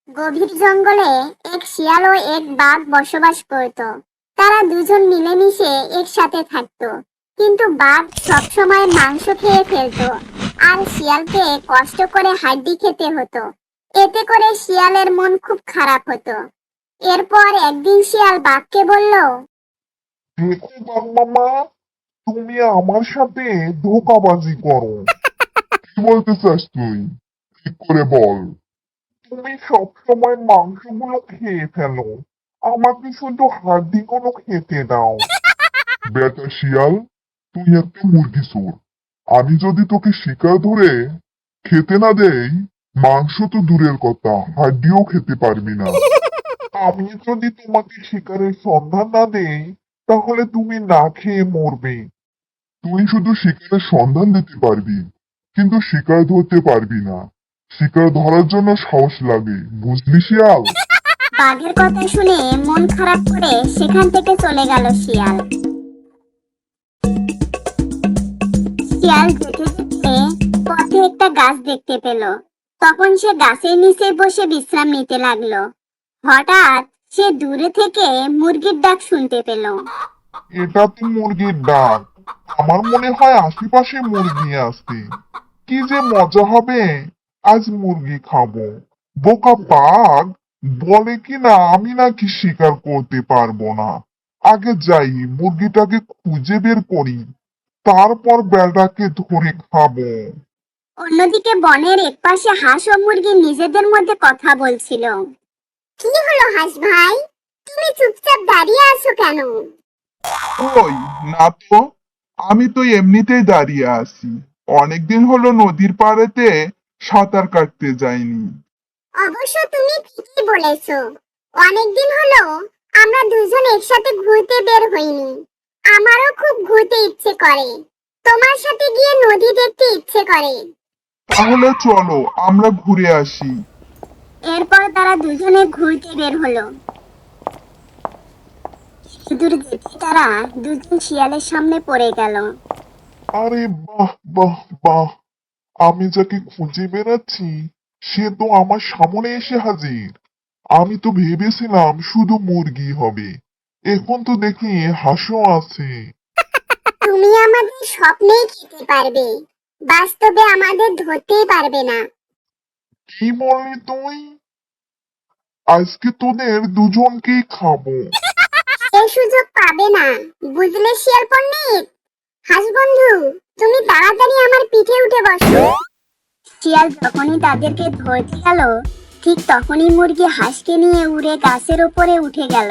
গভীর জঙ্গলে এক শিয়াল ও এক বাঘ বসবাস করত। তারা দুজন মিলেমিশে একসাথে থাকতো। কিন্তু বাঘ সবসময় মাংস খেয়ে ফেলতো, আর শিয়ালকে কষ্ট করে হাড্ডি খেতে হতো। এতে করে শিয়ালের মন খুব খারাপ হতো। এরপর একদিন শিয়াল বাঘকে বলল, দেখো বাঘ মামা, তুমি আমার সাথে ধোঁকাবাজি করো। কি বলতে চাস তুই? ঠিক করে বল। তুমি সবসময় মাংসগুলো খেয়ে ফেলো, আমাকে শুধু হাড্ডিগুলো খেতে দাও। বেটা শিয়াল, তুই একটা মুরগি চোর। আমি যদি তোকে শিকার ধরে খেতে না দেই, মাংস তো দূরের কথা, হাড্ডিও খেতে পারবি না। আমি যদি তোমাকে শিকারের সন্ধান না দেই, তাহলে তুমি না খেয়ে মরবে। তুই শুধু শিকারের সন্ধান দিতে পারবি, কিন্তু শিকার ধরতে পারবি না। শিকার ধরার জন্য সাহস লাগে, বুঝলি শিয়াল? বাঘের কথা শুনে মন খারাপ করে সেখান থেকে চলে গেল শিয়াল। শিয়াল যেতে যেতে পথে একটা গাছ দেখতে পেল। তখন সে গাছের নিচে বসে বিশ্রাম নিতে লাগলো। হঠাৎ সে দূরে থেকে মুরগির ডাক শুনতে পেল। এটা তো মুরগির ডাক। আমার মনে হয় আশেপাশে মুরগি আছে। কি যে মজা হবে, আজ মুরগি খাবো। বোকা বাঘ বলে কি না আমি নাকি শিকার করতে পারবো না। আগে যাই, মুরগিটাকে খুঁজে বের করি, তারপর বেড়াকে ধরে খাবো। অন্যদিকে বনের একপাশে হাঁস ও মুরগি নিজেদের মধ্যে কথা বলছিল। কি হলো হাঁস ভাই, তুমি চুপচাপ দাঁড়িয়ে আছো কেন? কই, না তো। আমি তো এমনিতেই দাঁড়িয়ে আছি। অনেকদিন হলো নদীর পাড়েতে সাঁতার কাটতে যাইনি। অবশ্য তুমি ঠিকই বলেছো, অনেকদিন হলো আমরা দুজন একসাথে ঘুরতে বের হইনি। আমারও খুব ঘুরতে ইচ্ছে করে, তোমার সাথে গিয়ে নদী দেখতে ইচ্ছে করে। তাহলে চলো আমরা ঘুরে আসি। এরপর তারা দুজনে ঘুরতে বের হলো। দূর যেতে তারা দুজন শিয়ালের সামনে পড়ে গেল। আরে বাহ বাহ বাহ, আমি যাকে খুঁজে বেড়াচ্ছি সে তো আমার সামনে এসে হাজির। আমি তো ভেবেছিলাম শুধু মুরগি হবে, এখন তো দেখি হাঁসও আছে। তুমি আমাদের স্বপ্নেই খেতে পারবে, বাস্তবে আমাদের ধরতেই পারবে না। কি বললি তুই? আজকে তোদের দুজনকেই খাবো। এই সুযোগ পাবে না, বুঝলে শিয়াল পণ্ডিত? হাঁস বন্ধু, তুমি তাড়াতাড়ি আমার পিঠে উঠে বসো। শিয়াল যখনই তাদেরকে ধরতে গেল, ঠিক তখনই মুরগি হাঁসকে নিয়ে উড়ে গাছের উপরে উঠে গেল।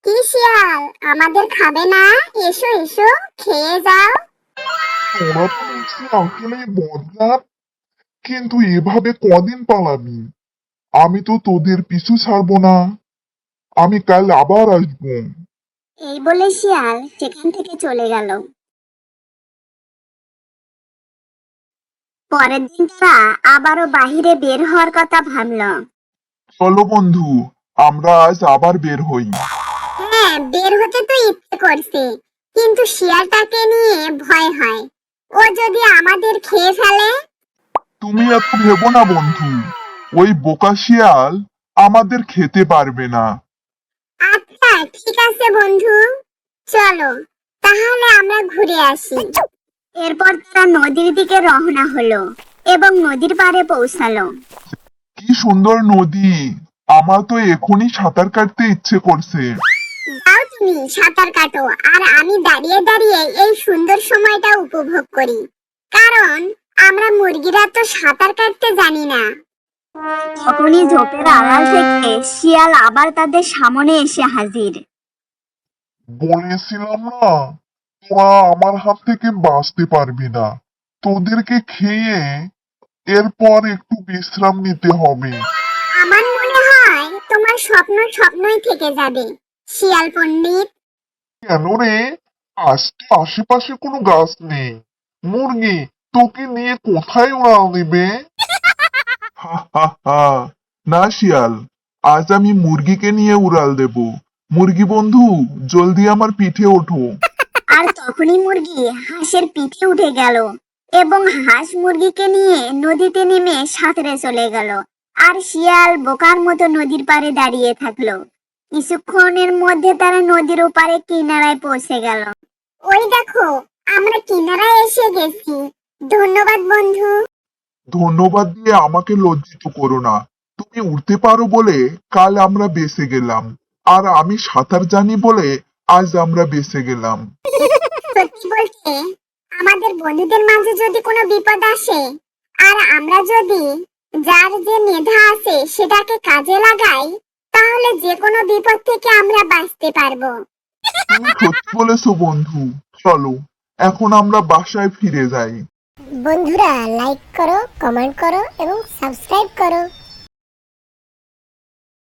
কি শিয়াল, আমাদের খাবে না? এসো এসো, খেয়ে যাও। তোরা তো দেখছি আসলেই বদলার, কিন্তু এভাবে কদিন পালাবি? আমি তো তোদের পিছু ছাড়বো না, আমি কাল আবার আসবো। এই বলে শিয়াল সেখান থেকে চলে গেল। পরের দিন তারা আবারও বাহিরে বের হওয়ার কথা ভাবলো। চলো বন্ধু, আমরা আজ আবার বের হই। হ্যাঁ, বের হতে তো ইচ্ছে করছে, কিন্তু শিয়ালটাকে নিয়ে ভয় হয়। ও যদি আমাদের খেয়ে ফেলে? তুমি এত ভেবো না বন্ধু, ওই বোকা শিয়াল আমাদের খেতে পারবে না। আচ্ছা ঠিক আছে বন্ধু, চলো তাহলে আমরা ঘুরে আসি। এরপর তারা নদীর দিকে রওনা হলো এবং নদীর পাড়ে পৌঁছালো। কি সুন্দর নদী! আমার তো এখনই সাঁতার কাটতে ইচ্ছে করছে। যাও তুমি সাঁতার কাটো, আর আমি দাঁড়িয়ে দাঁড়িয়ে এই সুন্দর সময়টা উপভোগ করি, কারণ আমরা মুরগিরা তো সাঁতার কাটতে জানি না। তখনই ঝোপের আড়াল থেকে শিয়াল আবার তাদের সামনে এসে হাজির। বলেছিলাম না, তোরা আমার হাত থেকে বাঁচতে পারবি না। তোদেরকে খেয়ে এরপর একটু বিশ্রাম নিতে হবে। আমার মনে হয় তোমার স্বপ্ন স্বপ্নই থেকে যাবে, শিয়াল পণ্ডিত। কেন রে? আজ তো আশেপাশে কোনো গাছ নেই। মুরগি তোকে নিয়ে কোথায় উড়াল দিবে? হা হা হা! না শিয়াল, আজ আমি মুরগিকে নিয়ে উড়াল দেব। মুরগি বন্ধু, জলদি আমার পিঠে ওঠো। আর তখনই মুরগি হাঁসের পিঠে উঠে গেল এবং হাঁস মুরগিকে নিয়ে নদীতে নেমে সাঁতরে চলে গেল। আর শিয়াল বোকার মতো নদীর পাড়ে দাঁড়িয়ে থাকলো। কিছুক্ষণের মধ্যে তারা নদীর ওপারে কিনারায় পৌঁছে গেল। ওই দেখো, আমরা কিনারায় এসে গেছি। ধন্যবাদ বন্ধু। ধন্যবাদ দিয়ে আমাকে লজ্জিত করো না। তুমি উঠতে পারো বলে কাল আমরা বেঁচে গেলাম, আর আমি সাঁতার জানি বলে আজ আমরা বেঁচে গেলাম। সত্যি বলতে, আমাদের বন্ধুদের মাঝে যদি কোনো বিপদ আসে আর আমরা যদি যার যে মেধা আছে সেটাকে কাজে লাগাই, তাহলে যে কোনো বিপদ থেকে আমরা বাঁচতে পারবো। তুমি সত্যি বলেছো বন্ধু। চলো এখন আমরা বাসায় ফিরে যাই। বন্ধুরা, লাইক করো, কমেন্ট করো এবং সাবস্ক্রাইব করো।